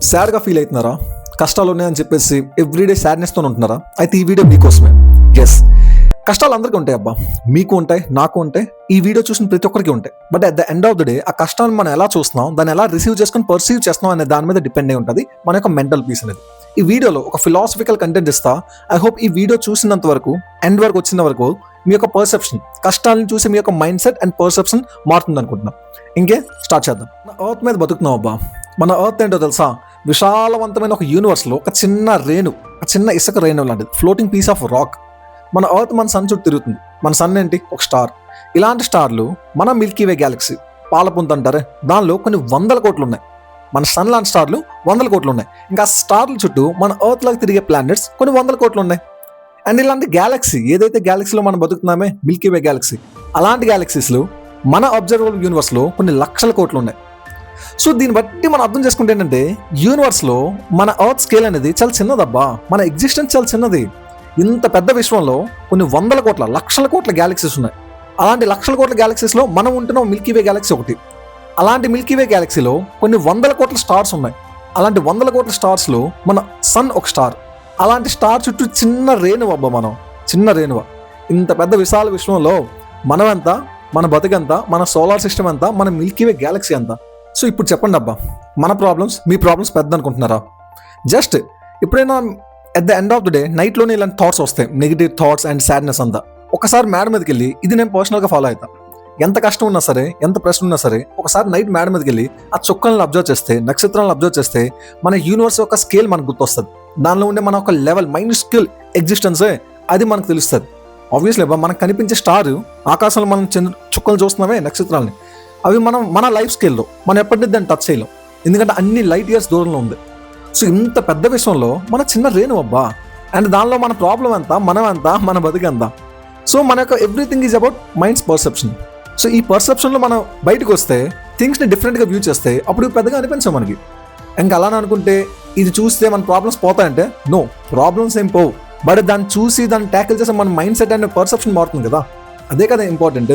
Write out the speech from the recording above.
సాడ్గా feel అవుతున్నారా? కష్టాలు ఉన్నాయని చెప్పేసి ఎవ్రీడే సాడ్నెస్తో ఉంటున్నారా? అయితే ఈ వీడియో మీకోసమే. ఎస్, కష్టాలు అందరికీ ఉంటాయి అబ్బా, మీకు ఉంటాయి, నాకు ఉంటాయి, ఈ వీడియో చూసిన ప్రతి ఒక్కరికి ఉంటాయి. But at the end of the day ఆ కష్టాన్ని మనం ఎలా చూస్తున్నాం, దాన్ని ఎలా రిసీవ్ చేసుకొని పర్సీవ్ చేస్తున్నాం అనే దాని మీద డిపెండ్ అయి ఉంటుంది మన యొక్క మెంటల్ పీస్ అనేది. ఈ వీడియోలో ఒక ఫిలాసఫికల్ కంటెంట్ ఇస్తా. ఐ హోప్ ఈ వీడియో చూసినంత వరకు, ఎండ్ వరకు వచ్చిన వరకు మీ యొక్క పర్సెప్షన్, కష్టాలను చూసి మీ యొక్క మైండ్ సెట్ అండ్ పర్సెప్షన్ మారుతుంది అనుకుంటున్నాం. ఇంకే స్టార్ట్ చేద్దాం. మన ఎర్త్ మీద బతుకుతున్నాం అబ్బా. మన ఎర్త్ ఏంటో తెలుసా? విశాలవంతమైన ఒక యూనివర్స్లో ఒక చిన్న రేణు, ఒక చిన్న ఇసుక రేణు లాంటిది, ఫ్లోటింగ్ పీస్ ఆఫ్ రాక్. మన ఎర్త్ మన సన్ చుట్టూ తిరుగుతుంది. మన సన్ ఏంటి? ఒక స్టార్. ఇలాంటి స్టార్లు మన మిల్కీవే గ్యాలక్సీ, పాలపుంత అంటారే, దానిలో కొన్ని 100 కోట్లు ఉన్నాయి. మన సన్ లాంటి స్టార్లు 100 కోట్లు ఉన్నాయి. ఇంకా స్టార్ల చుట్టూ మన ఎర్త్ లాగా తిరిగే ప్లానెట్స్ కొన్ని 100 కోట్లు ఉన్నాయి. అండ్ ఇలాంటి గ్యాలక్సీ, ఏదైతే గ్యాలక్సీలో మనం బతుకుతున్నామే, మిల్కీవే గ్యాలక్సీ, అలాంటి గ్యాలక్సీస్లో మన అబ్జర్వబుల్ యూనివర్స్లో కొన్ని లక్షల కోట్లు ఉన్నాయి. సో దీన్ని బట్టి మనం అర్థం చేసుకుంటే ఏంటంటే, యూనివర్స్లో మన ఎర్త్ స్కేల్ అనేది చాలా చిన్నదబ్బా. మన ఎగ్జిస్టెన్స్ చాలా చిన్నది. ఇంత పెద్ద విశ్వంలో కొన్ని 100 కోట్ల, లక్షల కోట్ల గ్యాలక్సీస్ ఉన్నాయి. అలాంటి లక్షల కోట్ల గ్యాలక్సీస్లో మనం ఉంటున్న మిల్కీవే గ్యాలక్సీ ఒకటి. అలాంటి మిల్కీవే గ్యాలక్సీలో కొన్ని 100 కోట్ల స్టార్స్ ఉన్నాయి. అలాంటి 100 కోట్ల స్టార్స్లో మన సన్ ఒక స్టార్. అలాంటి స్టార్ చుట్టూ చిన్న రేణువ అబ్బా, మనం చిన్న రేణువ. ఇంత పెద్ద విశాల విశ్వంలో మనమెంత, మన బతుకంతా, మన సోలార్ సిస్టమ్ అంతా, మన మిల్కీవే గ్యాలక్సీ అంతా. సో ఇప్పుడు చెప్పండి అబ్బా, మన ప్రాబ్లమ్స్, మీ ప్రాబ్లమ్స్ పెద్ద అనుకుంటున్నారా? జస్ట్ ఎప్పుడైనా at the end of the day నైట్లోనే ఇలాంటి థాట్స్ వస్తాయి, నెగిటివ్ థాట్స్ అండ్ సాడ్నెస్ అంతా. ఒకసారి మేడ మీదకి వెళ్ళి, ఇది నేను పర్సనల్గా ఫాలో అవుతాను. ఎంత కష్టం ఉన్నా సరే, ఎంత ప్రశ్న ఉన్నా సరే, ఒకసారి నైట్ మేడ మీదకి వెళ్ళి ఆ చుక్కలను అబ్జర్వ్ చేస్తే, నక్షత్రాలను అబ్జర్వ్ చేస్తే, మన యూనివర్స్ యొక్క స్కేల్ మనకు గుర్తొస్తుంది. దానిలో ఉండే మన ఒక లెవెల్, మైండ్ స్కేల్ ఎగ్జిస్టెన్సే అది మనకు తెలుస్తుంది. ఆబ్వియస్లీ అబ్బా, మనకు కనిపించే స్టార్, ఆకాశంలో మనం చుక్కలు చూస్తున్నామే, నక్షత్రాలని, అవి మన లైఫ్ స్కేల్లో మనం ఎప్పటికీ దాన్ని టచ్ చేయలేం. ఎందుకంటే అన్ని లైట్ ఇయర్స్ దూరంలో ఉంది. సో ఇంత పెద్ద విషయంలో మన చిన్న రేణు అబ్బా. అండ్ దానిలో మన ప్రాబ్లం ఎంత, మనం ఎంత, మన బతుకెంత. సో మన యొక్క everything is about minds perception. So ఈ పర్సెప్షన్లో మనం బయటకు వస్తే, థింగ్స్ని డిఫరెంట్గా వ్యూ చేస్తే, అప్పుడు పెద్దగా అనిపించాం మనకి. ఇంకా అలానే అనుకుంటే ఇది చూస్తే మన ప్రాబ్లమ్స్ పోతాయంటే, నో, ప్రాబ్లమ్స్ ఏం పోవు. బట్ దాన్ని చూసి దాన్ని ట్యాకిల్ చేస్తే మన మైండ్ సెట్ అండ్ పర్సెప్షన్ మారుతుంది కదా. అదే కదా ఇంపార్టెంట్.